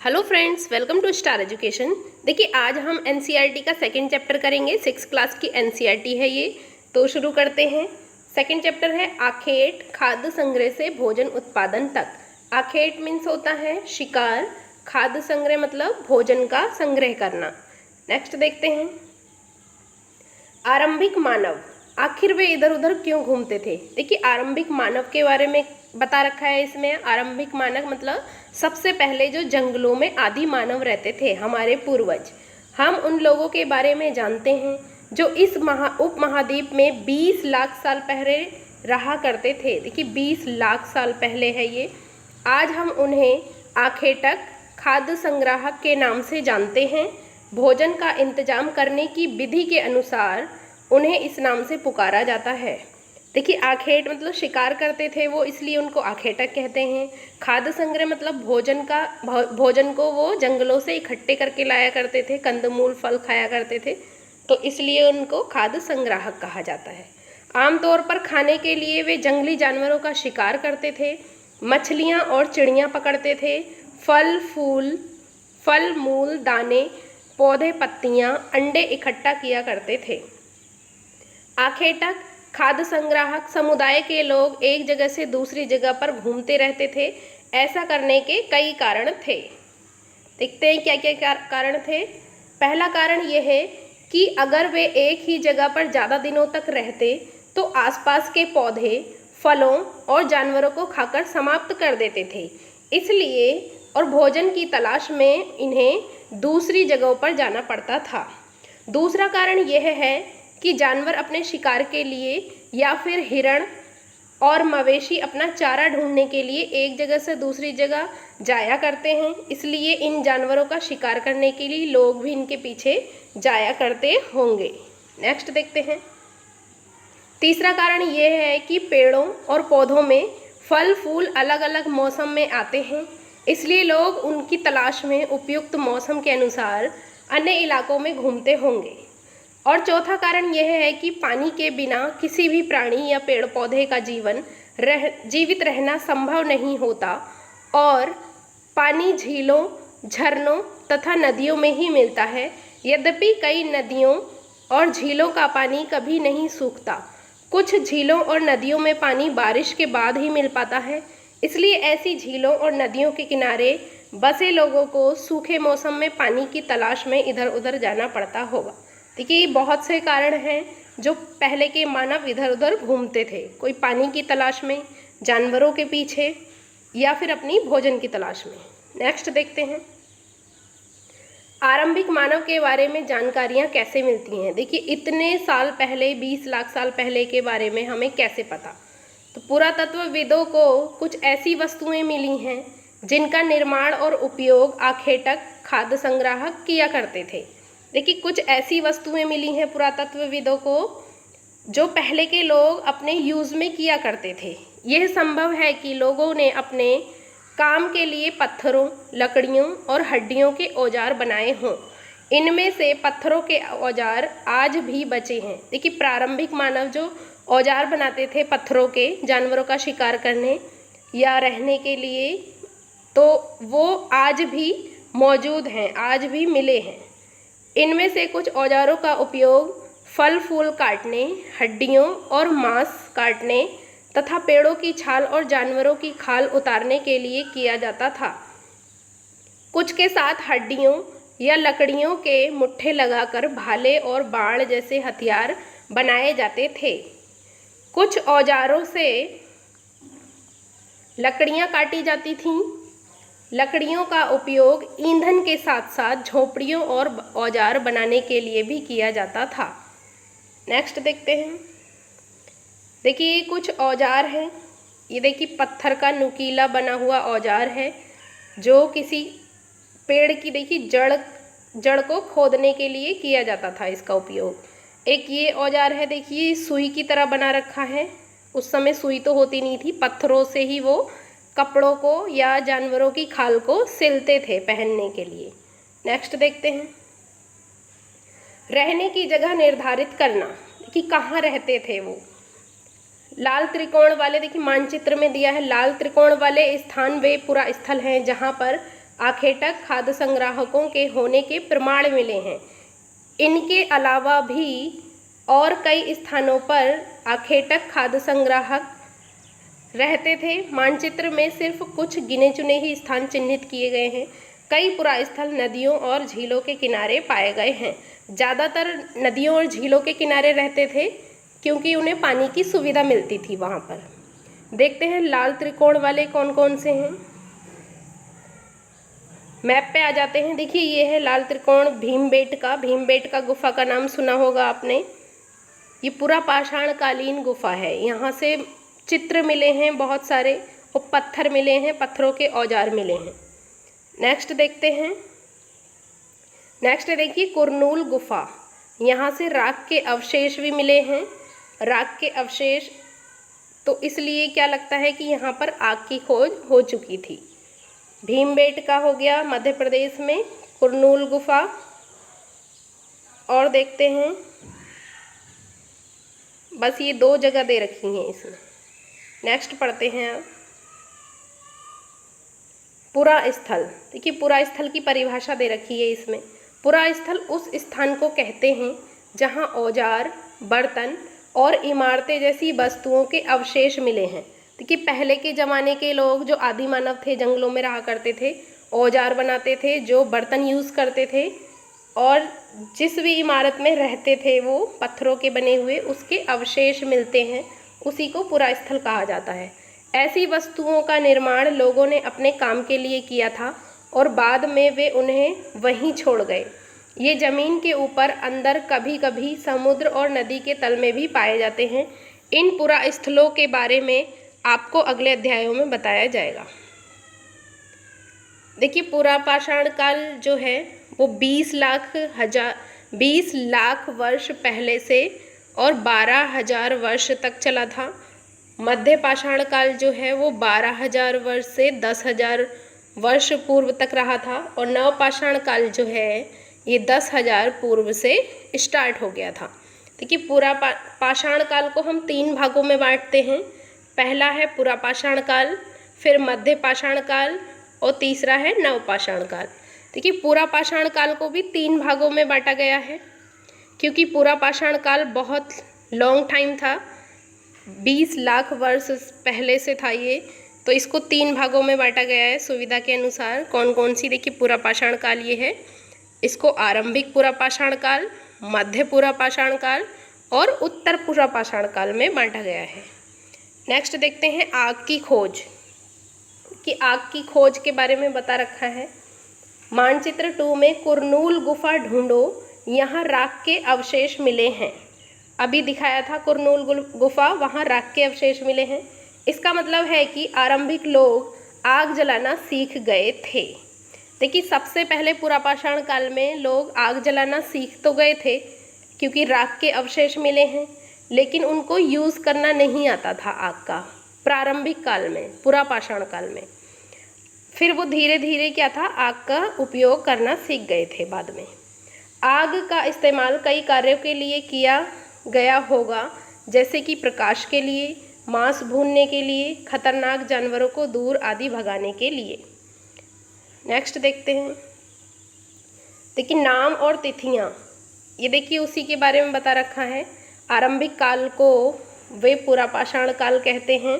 Hello friends, welcome to star education. देखिए, आज हम एनसीईआरटी का सेकंड चैप्टर करेंगे। 6 क्लास की एनसीईआरटी है ये। तो शुरू करते हैं। सेकंड चैप्टर है आखेट, खाद्य संग्रह से भोजन उत्पादन तक। आखेट मीन्स होता है शिकार, खाद्य संग्रह मतलब भोजन का संग्रह करना। नेक्स्ट देखते हैं। आरंभिक मानव, आखिर वे इधर उधर क्यों घूमते थे। देखिए, आरंभिक मानव के बारे में बता रखा है इसमें। आरंभिक मानव मतलब सबसे पहले जो जंगलों में आदि मानव रहते थे, हमारे पूर्वज। हम उन लोगों के बारे में जानते हैं जो इस उपमहाद्वीप में 20 लाख साल पहले रहा करते थे। देखिए, 20 लाख साल पहले है ये। आज हम उन्हें आखेटक, खाद्य संग्राहक के नाम से जानते हैं। भोजन का इंतजाम करने की विधि के अनुसार उन्हें इस नाम से पुकारा जाता है। देखिए, आखेट मतलब शिकार करते थे वो, इसलिए उनको आखेटक कहते हैं। खाद्य संग्रह मतलब भोजन को वो जंगलों से इकट्ठे करके लाया करते थे, कंदमूल फल खाया करते थे, तो इसलिए उनको खाद्य संग्राहक कहा जाता है। आमतौर पर खाने के लिए वे जंगली जानवरों का शिकार करते थे, मछलियाँ और चिड़ियाँ पकड़ते थे, फल मूल दाने, पौधे, पत्तियाँ, अंडे इकट्ठा किया करते थे। आखेटक, खाद्य संग्राहक समुदाय के लोग एक जगह से दूसरी जगह पर घूमते रहते थे। ऐसा करने के कई कारण थे। देखते हैं क्या क्या कारण थे। पहला कारण यह है कि अगर वे एक ही जगह पर ज़्यादा दिनों तक रहते तो आसपास के पौधे, फलों और जानवरों को खाकर समाप्त कर देते थे, इसलिए और भोजन की तलाश में इन्हें दूसरी जगहों पर जाना पड़ता था। दूसरा कारण यह है कि जानवर अपने शिकार के लिए या फिर हिरण और मवेशी अपना चारा ढूंढने के लिए एक जगह से दूसरी जगह जाया करते हैं, इसलिए इन जानवरों का शिकार करने के लिए लोग भी इनके पीछे जाया करते होंगे। नेक्स्ट देखते हैं। तीसरा कारण यह है कि पेड़ों और पौधों में फल फूल अलग अलग मौसम में आते हैं, इसलिए लोग उनकी तलाश में उपयुक्त मौसम के अनुसार अन्य इलाकों में घूमते होंगे। और चौथा कारण यह है कि पानी के बिना किसी भी प्राणी या पेड़ पौधे का जीवित रहना संभव नहीं होता और पानी झीलों, झरनों तथा नदियों में ही मिलता है। यद्यपि कई नदियों और झीलों का पानी कभी नहीं सूखता। कुछ झीलों और नदियों में पानी बारिश के बाद ही मिल पाता है, इसलिए ऐसी झीलों और नदियों के किनारे बसे लोगों को सूखे मौसम में पानी की तलाश में इधर उधर जाना पड़ता होगा। देखिए, बहुत से कारण हैं जो पहले के मानव इधर उधर घूमते थे, कोई पानी की तलाश में, जानवरों के पीछे या फिर अपनी भोजन की तलाश में। नेक्स्ट देखते हैं। आरंभिक मानव के बारे में जानकारियाँ कैसे मिलती हैं। देखिए, इतने साल पहले, 20 लाख साल पहले के बारे में हमें कैसे पता। तो पुरातत्वविदों को कुछ ऐसी वस्तुएं मिली हैं जिनका निर्माण और उपयोग आखेटक, खाद्य संग्राहक किया करते थे। देखिए, कुछ ऐसी वस्तुएं मिली हैं पुरातत्वविदों को जो पहले के लोग अपने यूज़ में किया करते थे। यह संभव है कि लोगों ने अपने काम के लिए पत्थरों, लकड़ियों और हड्डियों के औजार बनाए हों। इनमें से पत्थरों के औजार आज भी बचे हैं। देखिए, प्रारंभिक मानव जो औजार बनाते थे पत्थरों के, जानवरों का शिकार करने या रहने के लिए, तो वो आज भी मौजूद हैं, आज भी मिले हैं। इनमें से कुछ औजारों का उपयोग फल फूल काटने, हड्डियों और मांस काटने तथा पेड़ों की छाल और जानवरों की खाल उतारने के लिए किया जाता था। कुछ के साथ हड्डियों या लकड़ियों के मुट्ठे लगाकर भाले और बाण जैसे हथियार बनाए जाते थे। कुछ औजारों से लकड़ियाँ काटी जाती थीं। लकड़ियों का उपयोग ईंधन के साथ साथ झोपड़ियों और औजार बनाने के लिए भी किया जाता था। नेक्स्ट देखते हैं। देखिए, ये कुछ औजार हैं। ये देखिए, पत्थर का नुकीला बना हुआ औजार है जो किसी पेड़ की, देखिए, जड़ को खोदने के लिए किया जाता था इसका उपयोग। एक ये औजार है, देखिए, सुई की तरह बना रखा है। उस समय सुई तो होती नहीं थी, पत्थरों से ही वो कपड़ों को या जानवरों की खाल को सिलते थे पहनने के लिए। नेक्स्ट देखते हैं। रहने की जगह निर्धारित करना कि कहाँ रहते थे वो। लाल त्रिकोण वाले, देखिए मानचित्र में दिया है, लाल त्रिकोण वाले स्थान वे पूरा स्थल हैं जहाँ पर आखेटक खाद्य संग्राहकों के होने के प्रमाण मिले हैं। इनके अलावा भी और कई स्थानों पर आखेटक खाद्य संग्राहक रहते थे। मानचित्र में सिर्फ कुछ गिने चुने ही स्थान चिन्हित किए गए हैं। कई पुरास्थल नदियों और झीलों के किनारे पाए गए हैं। ज़्यादातर नदियों और झीलों के किनारे रहते थे क्योंकि उन्हें पानी की सुविधा मिलती थी वहाँ पर। देखते हैं लाल त्रिकोण वाले कौन कौन से हैं। मैप पे आ जाते हैं। देखिए ये है लाल त्रिकोण भीमबेटका गुफा का नाम सुना होगा आपने। ये पूरा पाषाण कालीन गुफा है। यहाँ से चित्र मिले हैं बहुत सारे और पत्थर मिले हैं, पत्थरों के औजार मिले हैं। नेक्स्ट देखते हैं। नेक्स्ट देखिए कुरनूल गुफा। यहाँ से राख के अवशेष भी मिले हैं। राख के अवशेष तो इसलिए क्या लगता है कि यहाँ पर आग की खोज हो चुकी थी। भीमबेटका हो गया मध्य प्रदेश में, कुरनूल गुफा। और देखते हैं, बस ये 2 जगह दे रखी हैं इसमें। नेक्स्ट पढ़ते हैं अब पुरा स्थल। देखिए पुरा स्थल की परिभाषा दे रखी है इसमें। पुरा स्थल उस स्थान को कहते हैं जहाँ औजार, बर्तन और इमारतें जैसी वस्तुओं के अवशेष मिले हैं। देखिए पहले के ज़माने के लोग जो आदि मानव थे, जंगलों में रहा करते थे, औजार बनाते थे, जो बर्तन यूज़ करते थे और जिस भी इमारत में रहते थे वो पत्थरों के बने हुए उसके अवशेष मिलते हैं, उसी को पुरा स्थल कहा जाता है। ऐसी वस्तुओं का निर्माण लोगों ने अपने काम के लिए किया था और बाद में वे उन्हें वहीं छोड़ गए। ये ज़मीन के ऊपर, अंदर, कभी कभी समुद्र और नदी के तल में भी पाए जाते हैं। इन पुरा स्थलों के बारे में आपको अगले अध्यायों में बताया जाएगा। देखिए पुरा पाषाण काल जो है वो 20 लाख वर्ष पहले से और 12,000 वर्ष तक चला था। मध्य पाषाण काल जो है वो 12,000 वर्ष से 10,000 वर्ष पूर्व तक रहा था और नव पाषाण काल जो है ये 10,000 पूर्व से स्टार्ट हो गया था। देखिए पूरा पाषाण काल को हम 3 भागों में बांटते हैं। पहला है पुरा पाषाण काल, फिर मध्य पाषाण काल और तीसरा है नव पाषाण काल। देखिए पूरा पाषाण काल को भी 3 भागों में बांटा गया है क्योंकि पूरा पाषाण काल बहुत लॉन्ग टाइम था, 20 लाख वर्ष पहले से था ये, तो इसको 3 भागों में बांटा गया है सुविधा के अनुसार। कौन कौन सी? देखिए पुरा पाषाण काल ये है, इसको आरंभिक पुरा पाषाण काल, मध्य पुरा पाषाण काल और उत्तर पुरा पाषाण काल में बांटा गया है। नेक्स्ट देखते हैं आग की खोज। कि आग की खोज के बारे में बता रखा है। मानचित्र 2 में कुरनूल गुफा ढूंढो, यहाँ राख के अवशेष मिले हैं। अभी दिखाया था कुरनूल गुफा, वहाँ राख के अवशेष मिले हैं। इसका मतलब है कि आरंभिक लोग आग जलाना सीख गए थे। देखिए सबसे पहले पुरा पाषाण काल में लोग आग जलाना सीख तो गए थे क्योंकि राख के अवशेष मिले हैं, लेकिन उनको यूज़ करना नहीं आता था आग का प्रारंभिक काल में, पुरा पाषाण काल में। फिर वो धीरे धीरे क्या था, आग का उपयोग करना सीख गए थे बाद में। आग का इस्तेमाल कई कार्यों के लिए किया गया होगा, जैसे कि प्रकाश के लिए, मांस भूनने के लिए, खतरनाक जानवरों को दूर आदि भगाने के लिए। नेक्स्ट देखते हैं। देखिए नाम और तिथियाँ, ये देखिए उसी के बारे में बता रखा है। आरंभिक काल को वे पुरा पाषाण काल कहते हैं,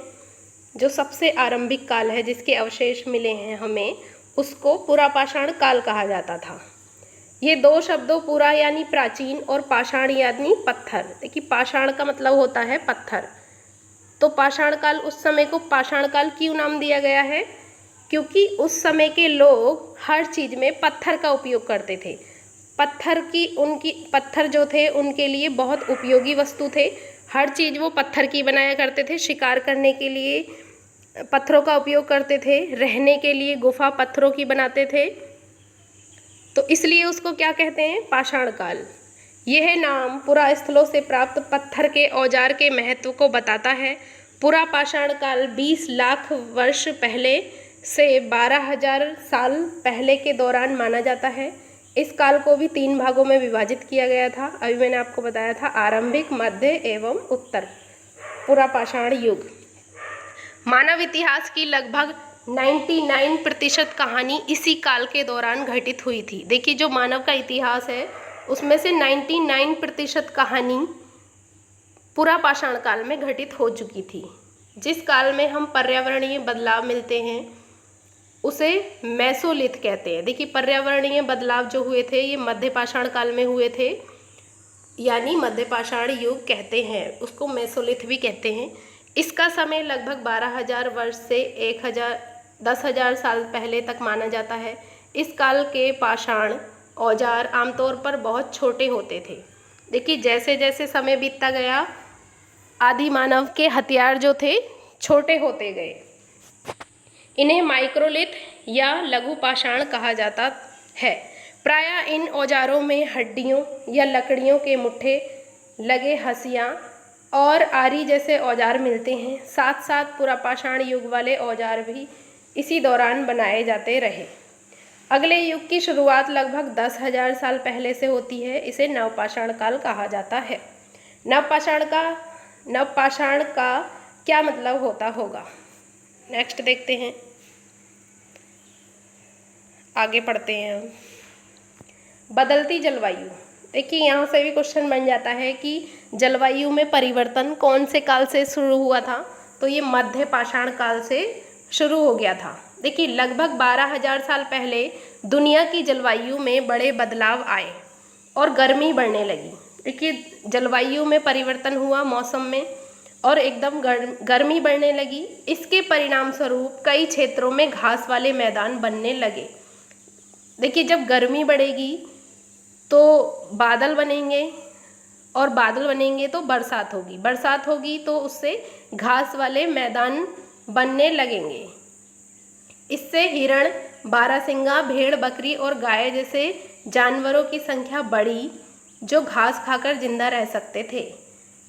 जो सबसे आरंभिक काल है जिसके अवशेष मिले हैं हमें, उसको पुरा पाषाण काल कहा जाता था। ये 2 शब्दों पुरा यानी प्राचीन और पाषाण यानी पत्थर। देखिए पाषाण का मतलब होता है पत्थर, तो पाषाण काल, उस समय को पाषाण काल क्यों नाम दिया गया है? क्योंकि उस समय के लोग हर चीज़ में पत्थर का उपयोग करते थे। पत्थर जो थे उनके लिए बहुत उपयोगी वस्तु थे। हर चीज़ वो पत्थर की बनाया करते थे। शिकार करने के लिए पत्थरों का उपयोग करते थे, रहने के लिए गुफा पत्थरों की बनाते थे, तो इसलिए उसको क्या कहते हैं? पाषाण काल। यह नाम पुरा स्थलों से प्राप्त पत्थर के औजार के महत्व को बताता है। पुरा पाषाण काल 20 लाख वर्ष पहले से 12,000 साल पहले के दौरान माना जाता है। इस काल को भी 3 भागों में विभाजित किया गया था। अभी मैंने आपको बताया था आरंभिक, मध्य एवं उत्तर पुरा पाषाण युग। मानव इतिहास की लगभग 99% कहानी इसी काल के दौरान घटित हुई थी। देखिए, जो मानव का इतिहास है उसमें से 99% कहानी पूरा पाषाण काल में घटित हो चुकी थी। जिस काल में हम पर्यावरणीय बदलाव मिलते हैं उसे मेसोलिथ कहते हैं। देखिए, पर्यावरणीय बदलाव जो हुए थे ये मध्य पाषाण काल में हुए थे, यानी मध्य पाषाण युग कहते हैं, उसको मेसोलिथ भी कहते हैं। इसका समय लगभग 12,000 वर्ष से 10,000 साल पहले तक माना जाता है। इस काल के पाषाण औजार आमतौर पर बहुत छोटे होते थे। देखिए, जैसे जैसे समय बीतता गया आदि मानव के हथियार जो थे छोटे होते गए। इन्हें माइक्रोलिथ या लघु पाषाण कहा जाता है। प्रायः इन औजारों में हड्डियों या लकड़ियों के मुट्ठे लगे हंसियाँ और आरी जैसे औजार मिलते हैं। साथ साथ पुरापाषाण युग वाले औजार भी इसी दौरान बनाए जाते रहे। अगले युग की शुरुआत लगभग 10,000 साल पहले से होती है। इसे नवपाषाण काल कहा जाता है। नवपाषाण का क्या मतलब होता होगा, नेक्स्ट देखते हैं, आगे पढ़ते हैं हम। बदलती जलवायु। देखिए, यहाँ से भी क्वेश्चन बन जाता है कि जलवायु में परिवर्तन कौन से काल से शुरू हुआ था, तो ये मध्य पाषाण काल से शुरू हो गया था। देखिए, लगभग 12,000 साल पहले दुनिया की जलवायु में बड़े बदलाव आए और गर्मी बढ़ने लगी। देखिए, जलवायु में परिवर्तन हुआ, मौसम में, और एकदम गर्मी बढ़ने लगी। इसके परिणाम स्वरूप कई क्षेत्रों में घास वाले मैदान बनने लगे। देखिए, जब गर्मी बढ़ेगी तो बादल बनेंगे और बादल बनेंगे तो बरसात होगी तो उससे घास वाले मैदान बनने लगेंगे। इससे हिरण, बारहसिंगा, भेड़, बकरी और गाय जैसे जानवरों की संख्या बढ़ी जो घास खाकर जिंदा रह सकते थे।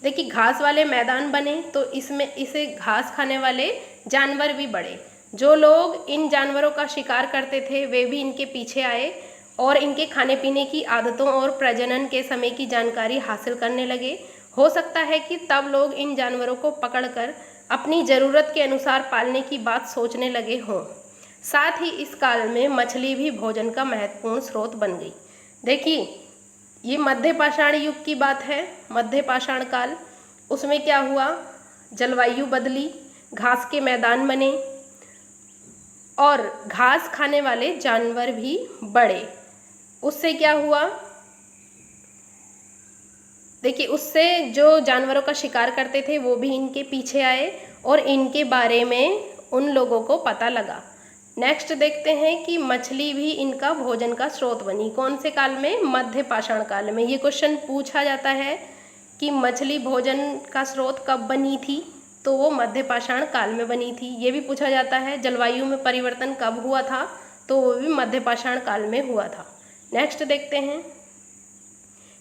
देखिए, घास वाले मैदान बने तो इसे घास खाने वाले जानवर भी बढ़े। जो लोग इन जानवरों का शिकार करते थे वे भी इनके पीछे आए और इनके खाने पीने की आदतों और प्रजनन के समय की जानकारी हासिल करने लगे। हो सकता है कि तब लोग इन जानवरों को पकड़कर अपनी ज़रूरत के अनुसार पालने की बात सोचने लगे हों। साथ ही इस काल में मछली भी भोजन का महत्वपूर्ण स्रोत बन गई। देखिए, ये मध्य पाषाण युग की बात है, मध्य पाषाण काल। उसमें क्या हुआ, जलवायु बदली, घास के मैदान बने और घास खाने वाले जानवर भी बढ़े। उससे क्या हुआ, देखिए, उससे जो जानवरों का शिकार करते थे वो भी इनके पीछे आए और इनके बारे में उन लोगों को पता लगा। नेक्स्ट देखते हैं कि मछली भी इनका भोजन का स्रोत बनी। कौन से काल में, मध्य पाषाण काल में। ये क्वेश्चन पूछा जाता है कि मछली भोजन का स्रोत कब बनी थी, तो वो मध्य पाषाण काल में बनी थी। ये भी पूछा जाता है जलवायु में परिवर्तन कब हुआ था, तो वो भी मध्य पाषाण काल में हुआ था। नेक्स्ट देखते हैं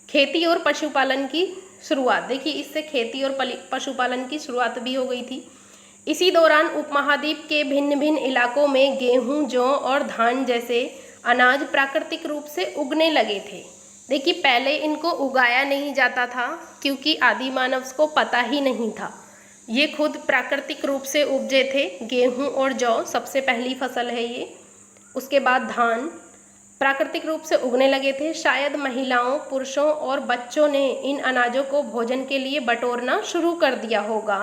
खेती और पशुपालन की शुरुआत। देखिए, इससे खेती और पशुपालन की शुरुआत भी हो गई थी। इसी दौरान उपमहाद्वीप के भिन्न भिन्न इलाकों में गेहूं, जौ और धान जैसे अनाज प्राकृतिक रूप से उगने लगे थे। देखिए, पहले इनको उगाया नहीं जाता था क्योंकि आदि मानव को पता ही नहीं था। ये खुद प्राकृतिक रूप से उपजे थे। गेहूं और जौ सबसे पहली फसल है ये। उसके बाद धान प्राकृतिक रूप से उगने लगे थे। शायद महिलाओं, पुरुषों और बच्चों ने इन अनाजों को भोजन के लिए बटोरना शुरू कर दिया होगा।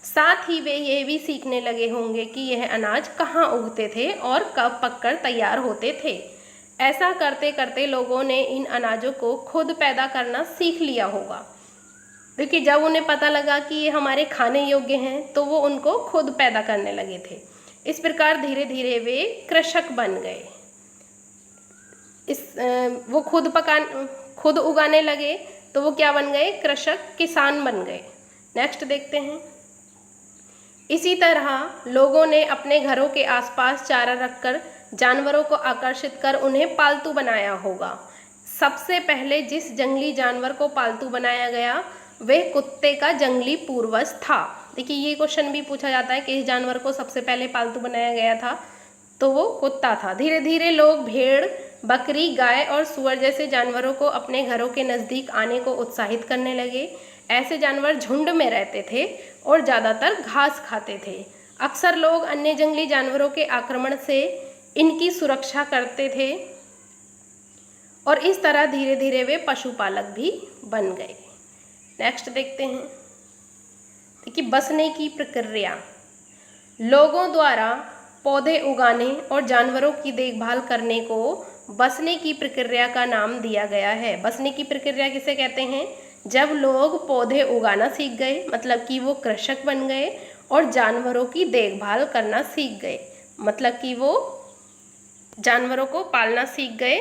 साथ ही वे ये भी सीखने लगे होंगे कि यह अनाज कहाँ उगते थे और कब पककर तैयार होते थे। ऐसा करते करते लोगों ने इन अनाजों को खुद पैदा करना सीख लिया होगा। देखिए, जब उन्हें पता लगा कि ये हमारे खाने योग्य हैं तो वो उनको खुद पैदा करने लगे थे। इस प्रकार धीरे धीरे वे कृषक बन गए। वो खुद उगाने लगे तो वो क्या बन गए, कृषक, किसान बन गए। नेक्स्ट देखते हैं। इसी तरह लोगों ने अपने घरों के आसपास चारा रखकर जानवरों को आकर्षित कर उन्हें पालतू बनाया होगा। सबसे पहले जिस जंगली जानवर को पालतू बनाया गया वह कुत्ते का जंगली पूर्वज था। देखिए, ये क्वेश्चन भी पूछा जाता है कि इस जानवर को सबसे पहले पालतू बनाया गया था, तो वो कुत्ता था। धीरे धीरे लोग भेड़, बकरी, गाय और सूअर जैसे जानवरों को अपने घरों के नज़दीक आने को उत्साहित करने लगे। ऐसे जानवर झुंड में रहते थे और ज़्यादातर घास खाते थे। अक्सर लोग अन्य जंगली जानवरों के आक्रमण से इनकी सुरक्षा करते थे और इस तरह धीरे धीरे वे पशुपालक भी बन गए। नेक्स्ट देखते हैं। देखिए, बसने की प्रक्रिया। लोगों द्वारा पौधे उगाने और जानवरों की देखभाल करने को बसने की प्रक्रिया का नाम दिया गया है। बसने की प्रक्रिया किसे कहते हैं? जब लोग पौधे उगाना सीख गए, मतलब कि वो कृषक बन गए, और जानवरों की देखभाल करना सीख गए, मतलब कि वो जानवरों को पालना सीख गए,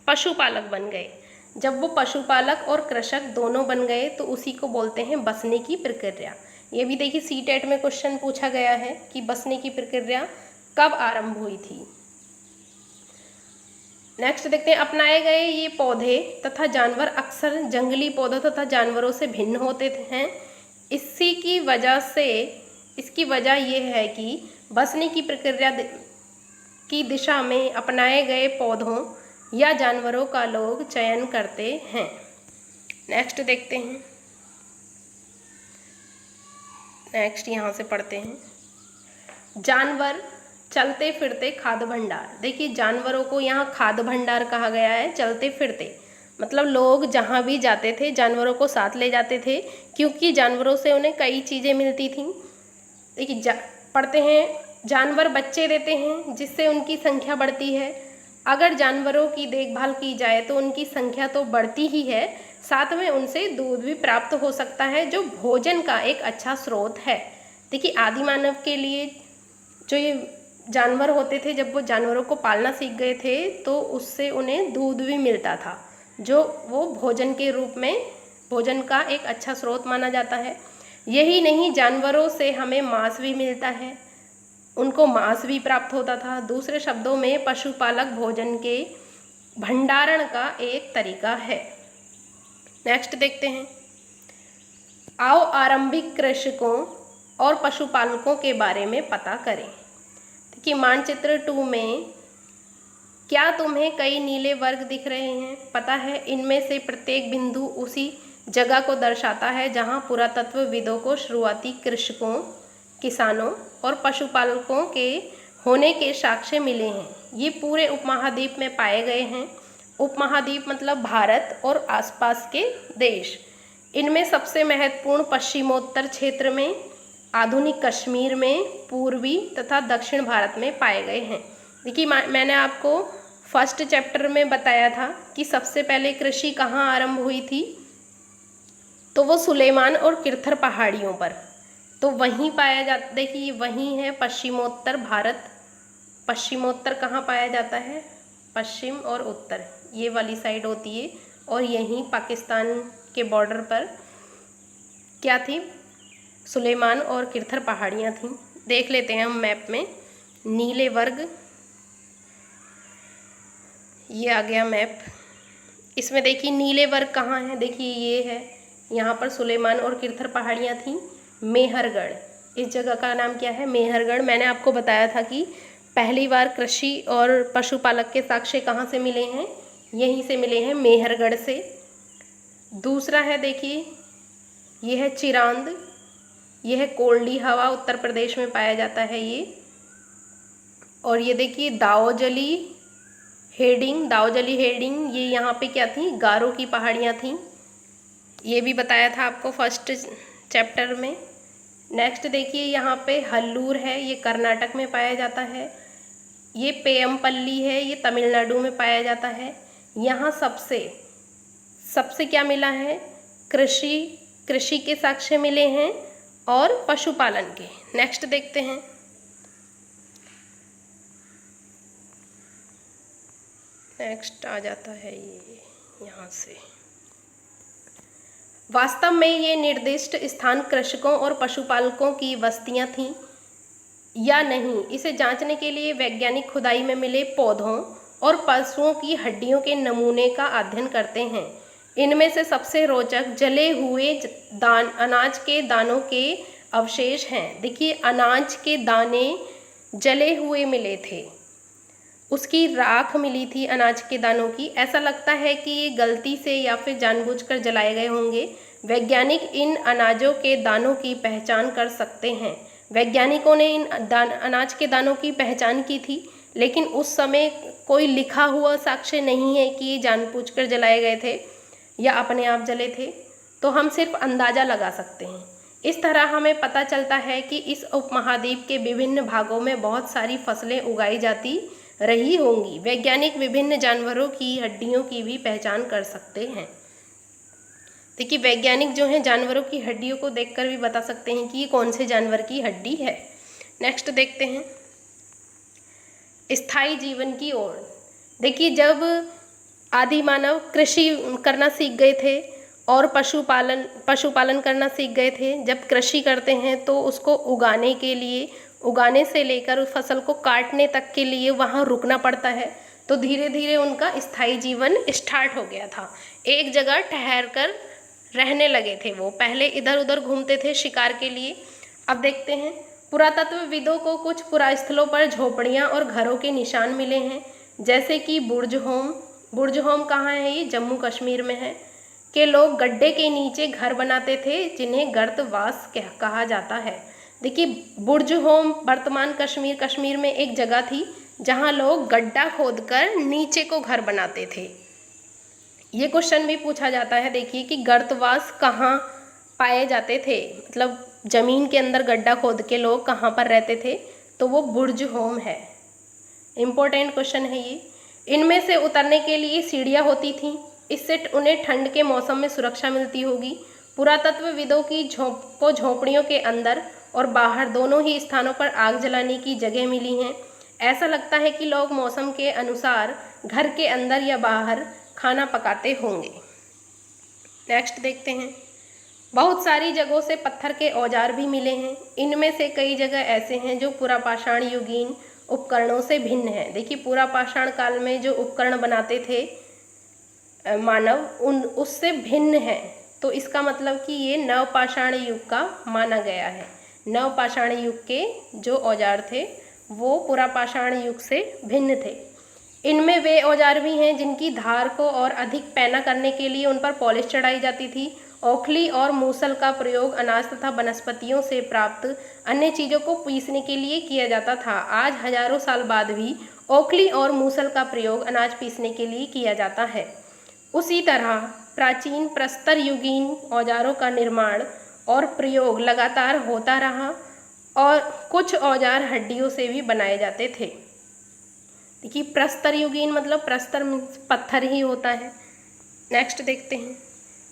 पशुपालक बन गए। जब वो पशुपालक और कृषक दोनों बन गए तो उसी को बोलते हैं बसने की प्रक्रिया। ये भी देखिए सीटेट में क्वेश्चन पूछा गया है कि बसने की प्रक्रिया कब आरंभ हुई थी। नेक्स्ट देखते हैं। अपनाए गए ये पौधे तथा जानवर अक्सर जंगली पौधों तथा जानवरों से भिन्न होते हैं। इसकी वजह ये है कि बसने की प्रक्रिया की दिशा में अपनाए गए पौधों या जानवरों का लोग चयन करते हैं। नेक्स्ट देखते हैं। नेक्स्ट यहाँ से पढ़ते हैं। जानवर चलते फिरते खाद्य भंडार। देखिए, जानवरों को यहाँ खाद्य भंडार कहा गया है। चलते फिरते मतलब लोग जहाँ भी जाते थे जानवरों को साथ ले जाते थे, क्योंकि जानवरों से उन्हें कई चीज़ें मिलती थीं। देखिए पढ़ते हैं। जानवर बच्चे देते हैं जिससे उनकी संख्या बढ़ती है। अगर जानवरों की देखभाल की जाए तो उनकी संख्या तो बढ़ती ही है, साथ में उनसे दूध भी प्राप्त हो सकता है जो भोजन का एक अच्छा स्रोत है। देखिए, आदि मानव के लिए जो ये जानवर होते थे, जब वो जानवरों को पालना सीख गए थे तो उससे उन्हें दूध भी मिलता था, जो वो भोजन के रूप में भोजन का एक अच्छा स्रोत माना जाता है। यही नहीं, जानवरों से हमें मांस भी मिलता है, उनको मांस भी प्राप्त होता था। दूसरे शब्दों में पशुपालक भोजन के भंडारण का एक तरीका है। नेक्स्ट देखते हैं। आओ आरंभिक कृषकों और पशुपालकों के बारे में पता करें। देखिए, मानचित्र 2 में क्या तुम्हें कई नीले वर्ग दिख रहे हैं? पता है, इनमें से प्रत्येक बिंदु उसी जगह को दर्शाता है जहां पुरातत्वविदों को शुरुआती कृषकों, किसानों और पशुपालकों के होने के साक्ष्य मिले हैं। ये पूरे उपमहाद्वीप में पाए गए हैं। उपमहाद्वीप मतलब भारत और आसपास के देश। इनमें सबसे महत्वपूर्ण पश्चिमोत्तर क्षेत्र में, आधुनिक कश्मीर में, पूर्वी तथा दक्षिण भारत में पाए गए हैं। देखिए, मैंने आपको फर्स्ट चैप्टर में बताया था कि सबसे पहले कृषि कहाँ आरंभ हुई थी, तो वो सुलेमान और किरथर पहाड़ियों पर, तो वहीं पाया जाता। देखिए, वहीं है पश्चिमोत्तर भारत। पश्चिमोत्तर कहाँ पाया जाता है? पश्चिम और उत्तर, ये वाली साइड होती है। और यहीं पाकिस्तान के बॉर्डर पर क्या थी? सुलेमान और किरथर पहाड़ियाँ थीं। देख लेते हैं हम मैप में। नीले वर्ग, ये आ गया मैप। इसमें देखिए नीले वर्ग कहाँ है? देखिए ये है, यहाँ पर सुलेमान और किरथर पहाड़ियाँ थीं। मेहरगढ़, इस जगह का नाम क्या है? मेहरगढ़। मैंने आपको बताया था कि पहली बार कृषि और पशुपालक के साक्ष्य कहाँ से मिले हैं? यहीं से मिले हैं, मेहरगढ़ से। दूसरा है, देखिए ये है चिरांद, यह है कोल्डी हवा, उत्तर प्रदेश में पाया जाता है ये। और ये देखिए दाओजली हेडिंग, ये यहाँ पे क्या थी? गारो की पहाड़ियाँ थीं। ये भी बताया था आपको फर्स्ट चैप्टर में। नेक्स्ट देखिए यहाँ पे हल्लूर है, ये कर्नाटक में पाया जाता है। ये पेयमपल्ली है, ये तमिलनाडु में पाया जाता है। यहाँ सबसे क्या मिला है? कृषि के साक्ष्य मिले हैं और पशुपालन के। नेक्स्ट देखते हैं। नेक्स्ट आ जाता है ये यहाँ से। वास्तव में ये निर्दिष्ट स्थान कृषकों और पशुपालकों की बस्तियां थीं या नहीं, इसे जांचने के लिए वैज्ञानिक खुदाई में मिले पौधों और पशुओं की हड्डियों के नमूने का अध्ययन करते हैं। इनमें से सबसे रोचक जले हुए अनाज के दानों के अवशेष हैं। देखिए, अनाज के दाने जले हुए मिले थे, उसकी राख मिली थी अनाज के दानों की। ऐसा लगता है कि ये गलती से या फिर जानबूझकर जलाए गए होंगे। वैज्ञानिक इन अनाजों के दानों की पहचान कर सकते हैं। वैज्ञानिकों ने इन अनाज के दानों की पहचान की थी, लेकिन उस समय कोई लिखा हुआ साक्ष्य नहीं है कि ये जानबूझकर जलाए गए थे या अपने आप जले थे, तो हम सिर्फ अंदाज़ा लगा सकते हैं। इस तरह हमें पता चलता है कि इस उपमहाद्वीप के विभिन्न भागों में बहुत सारी फसलें उगाई जाती रही होंगी। वैज्ञानिक विभिन्न जानवरों की हड्डियों की भी पहचान कर सकते हैं। देखिए, वैज्ञानिक जो हैं जानवरों की हड्डियों को देखकर भी बता सकते हैं कि ये कौन से जानवर की हड्डी है। नेक्स्ट देखते हैं स्थायी जीवन की ओर। देखिए, जब आदि मानव कृषि करना सीख गए थे और पशुपालन करना सीख गए थे, जब कृषि करते हैं तो उसको उगाने से लेकर उस फसल को काटने तक के लिए वहाँ रुकना पड़ता है, तो धीरे धीरे उनका स्थायी जीवन स्टार्ट हो गया था। एक जगह ठहर कर रहने लगे थे वो, पहले इधर उधर घूमते थे शिकार के लिए। अब देखते हैं, पुरातत्वविदों को कुछ पुरास्थलों पर झोपड़ियाँ और घरों के निशान मिले हैं, जैसे कि बुर्ज होम कहाँ है? ये जम्मू कश्मीर में है। के लोग गड्ढे के नीचे घर बनाते थे जिन्हें गर्तवास कहा जाता है। देखिए, बुर्ज होम वर्तमान कश्मीर में एक जगह थी जहाँ लोग गड्ढा खोदकर नीचे को घर बनाते थे। ये क्वेश्चन भी पूछा जाता है, देखिए कि गर्तवास कहाँ पाए जाते थे, मतलब ज़मीन के अंदर गड्ढा खोद के लोग कहाँ पर रहते थे, तो वो बुर्ज होम है। इम्पोर्टेंट क्वेश्चन है ये। इनमें से उतरने के लिए सीढ़ियाँ होती थीं, इससे उन्हें ठंड के मौसम में सुरक्षा मिलती होगी। पुरातत्वविदों की झोपड़ियों के अंदर और बाहर दोनों ही स्थानों पर आग जलाने की जगह मिली हैं। ऐसा लगता है कि लोग मौसम के अनुसार घर के अंदर या बाहर खाना पकाते होंगे। नेक्स्ट देखते हैं, बहुत सारी जगहों से पत्थर के औजार भी मिले हैं। इनमें से कई जगह ऐसे हैं जो पुरापाषाण युगीन उपकरणों से भिन्न हैं। देखिए, पुरापाषाण काल में जो उपकरण बनाते थे मानव, उससे भिन्न है, तो इसका मतलब कि ये नवपाषाण युग का माना गया है। नवपाषाण युग के जो औजार थे वो पुरापाषाण युग से भिन्न थे। इनमें वे औजार भी हैं जिनकी धार को और अधिक पैना करने के लिए उन पर पॉलिश चढ़ाई जाती थी। ओखली और मूसल का प्रयोग अनाज तथा वनस्पतियों से प्राप्त अन्य चीज़ों को पीसने के लिए किया जाता था। आज हजारों साल बाद भी ओखली और मूसल का प्रयोग अनाज पीसने के लिए किया जाता है। उसी तरह प्राचीन प्रस्तर युगीन औजारों का निर्माण और प्रयोग लगातार होता रहा और कुछ औजार हड्डियों से भी बनाए जाते थे। देखिए, प्रस्तर युगीन मतलब प्रस्तर पत्थर ही होता है। नेक्स्ट देखते हैं,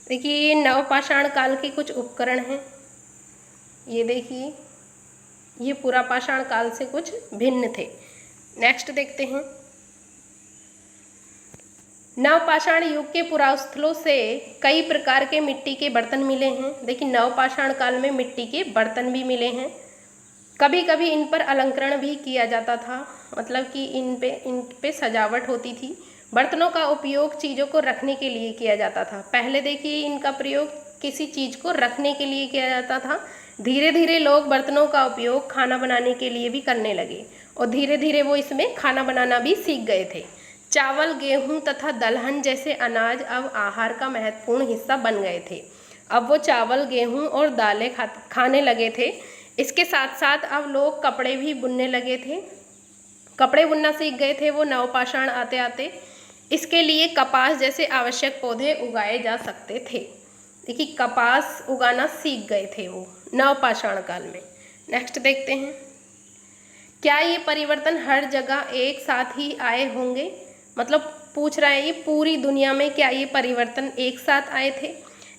देखिए ये नवपाषाण काल के कुछ उपकरण हैं। ये देखिए, ये पुरापाषाण काल से कुछ भिन्न थे। नेक्स्ट देखते हैं, नवपाषाण युग के पुरास्थलों से कई प्रकार के मिट्टी के बर्तन मिले हैं। देखिए, नवपाषाण काल में मिट्टी के बर्तन भी मिले हैं। कभी कभी इन पर अलंकरण भी किया जाता था, मतलब कि इन पे सजावट होती थी। बर्तनों का उपयोग चीज़ों को रखने के लिए किया जाता था। पहले देखिए, इनका प्रयोग किसी चीज़ को रखने के लिए किया जाता था। धीरे धीरे लोग बर्तनों का उपयोग खाना बनाने के लिए भी करने लगे और धीरे धीरे वो इसमें खाना बनाना भी सीख गए थे। चावल, गेहूं तथा दलहन जैसे अनाज अब आहार का महत्वपूर्ण हिस्सा बन गए थे। अब वो चावल, गेहूं और दालें खाने लगे थे। इसके साथ साथ अब लोग कपड़े भी बुनने लगे थे, कपड़े बुनना सीख गए थे वो नवपाषाण आते आते। इसके लिए कपास जैसे आवश्यक पौधे उगाए जा सकते थे। देखिए, कपास उगाना सीख गए थे वो नवपाषाण काल में। नेक्स्ट देखते हैं, क्या ये परिवर्तन हर जगह एक साथ ही आए होंगे? मतलब पूछ रहा है ये पूरी दुनिया में क्या ये परिवर्तन एक साथ आए थे?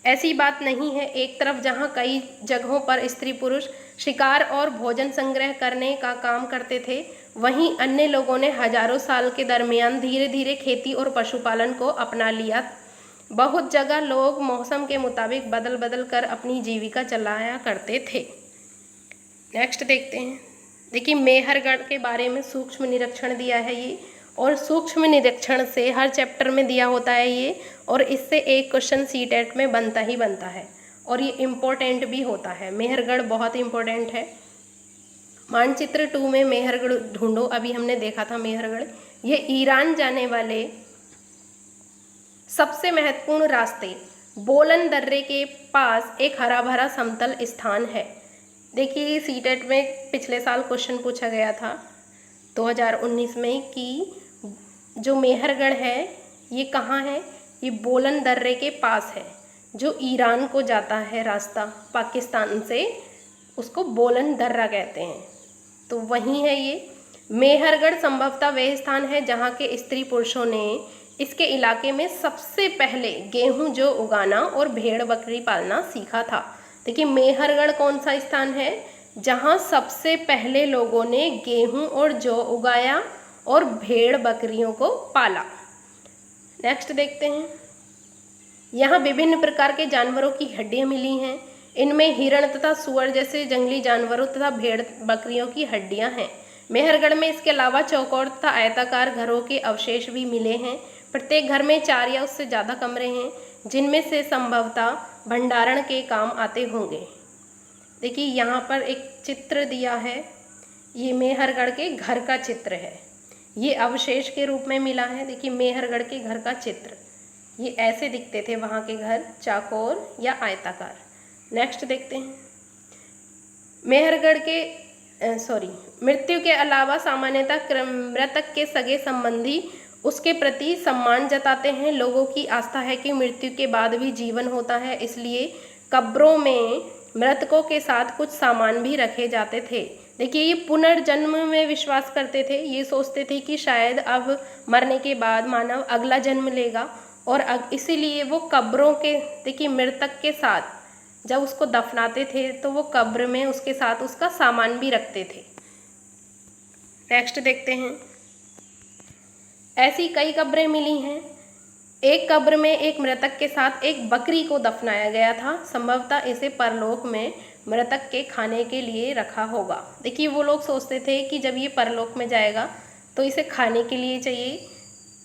ऐसी बात नहीं है। एक तरफ जहाँ कई जगहों पर स्त्री पुरुष शिकार और भोजन संग्रह करने का काम करते थे, वहीं अन्य लोगों ने हजारों साल के दरमियान धीरे धीरे खेती और पशुपालन को अपना लिया। बहुत जगह लोग मौसम के मुताबिक बदल बदल कर अपनी जीविका चलाया करते थे। नेक्स्ट देखते हैं, देखिए मेहरगढ़ के बारे में सूक्ष्म निरीक्षण दिया है ये, और सूक्ष्म निरीक्षण से हर चैप्टर में दिया होता है ये, और इससे एक क्वेश्चन सीटेट में बनता ही बनता है और ये इम्पोर्टेंट भी होता है। मेहरगढ़ बहुत इम्पोर्टेंट है। मानचित्र 2 में मेहरगढ़ ढूंढो, अभी हमने देखा था मेहरगढ़। ये ईरान जाने वाले सबसे महत्वपूर्ण रास्ते बोलन दर्रे के पास एक हरा भरा समतल स्थान है। देखिए सीटेट में पिछले साल क्वेश्चन पूछा गया था 2019 में कि जो मेहरगढ़ है ये कहाँ है, ये बोलन दर्रे के पास है, जो ईरान को जाता है रास्ता पाकिस्तान से, उसको बोलन दर्रा कहते हैं, तो वहीं है ये। मेहरगढ़ संभवतः वह स्थान है जहाँ के स्त्री पुरुषों ने इसके इलाके में सबसे पहले गेहूं जो उगाना और भेड़ बकरी पालना सीखा था। देखिए मेहरगढ़ कौन सा स्थान है जहाँ सबसे पहले लोगों ने गेहूं और जौ उगाया और भेड़ बकरियों को पाला। नेक्स्ट देखते हैं। यहाँ विभिन्न प्रकार के जानवरों की हड्डियाँ मिली हैं। इनमें हिरण तथा सुअर जैसे जंगली जानवरों तथा भेड़ बकरियों की हड्डियाँ हैं। मेहरगढ़ में इसके अलावा चौकोर तथा आयताकार घरों के अवशेष भी मिले हैं। प्रत्येक घर में 4 या उससे ज़्यादा कमरे हैं, जिनमें से संभवतः भंडारण के काम आते होंगे। देखिए यहाँ पर एक चित्र दिया है, ये मेहरगढ़ के घर का चित्र है, ये अवशेष के रूप में मिला है। देखिए मेहरगढ़ के घर का चित्र, ये ऐसे दिखते थे वहाँ के घर, चौकोर या आयताकार। नेक्स्ट देखते हैं। मेहरगढ़ के मृत्यु के अलावा सामान्यतः मृतक के सगे संबंधी उसके प्रति सम्मान जताते हैं। लोगों की आस्था है कि मृत्यु के बाद भी जीवन होता है, इसलिए कब्रों में मृतकों के साथ कुछ सामान भी रखे जाते थे। देखिए ये पुनर्जन्म में विश्वास करते थे, ये सोचते थे कि शायद अब मरने के बाद मानव अगला जन्म लेगा, और इसीलिए वो कब्रों के, देखिए मृतक के साथ जब उसको दफनाते थे तो वो कब्र में उसके साथ उसका सामान भी रखते थे। नेक्स्ट देखते हैं। ऐसी कई कब्रें मिली हैं। एक कब्र में एक मृतक के साथ एक बकरी को दफनाया गया था, संभवतः इसे परलोक में मृतक के खाने के लिए रखा होगा। देखिए वो लोग सोचते थे कि जब ये परलोक में जाएगा तो इसे खाने के लिए चाहिए,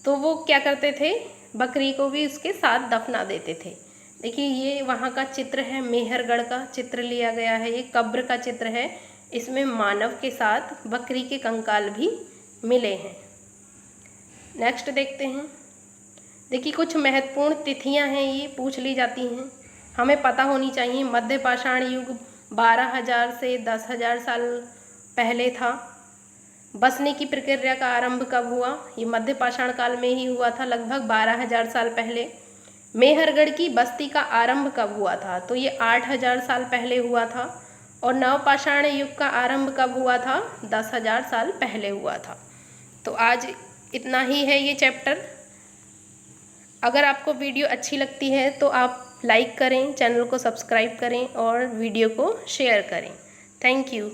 तो वो क्या करते थे, बकरी को भी उसके साथ दफना देते थे। देखिए ये वहाँ का चित्र है, मेहरगढ़ का चित्र लिया गया है, ये कब्र का चित्र है, इसमें मानव के साथ बकरी के कंकाल भी मिले हैं। नेक्स्ट देखते हैं। देखिए कुछ महत्वपूर्ण तिथियां हैं, ये पूछ ली जाती हैं, हमें पता होनी चाहिए। मध्य पाषाण युग 12,000 से 10,000 साल पहले था। बसने की प्रक्रिया का आरंभ कब हुआ, ये मध्य पाषाण काल में ही हुआ था, लगभग 12,000 साल पहले। मेहरगढ़ की बस्ती का आरंभ कब हुआ था, तो ये 8,000 साल पहले हुआ था। और नवपाषाण युग का आरंभ कब हुआ था, 10,000 साल पहले हुआ था। तो आज इतना ही है ये चैप्टर। अगर आपको वीडियो अच्छी लगती है तो आप लाइक करें, चैनल को सब्सक्राइब करें और वीडियो को शेयर करें। Thank you.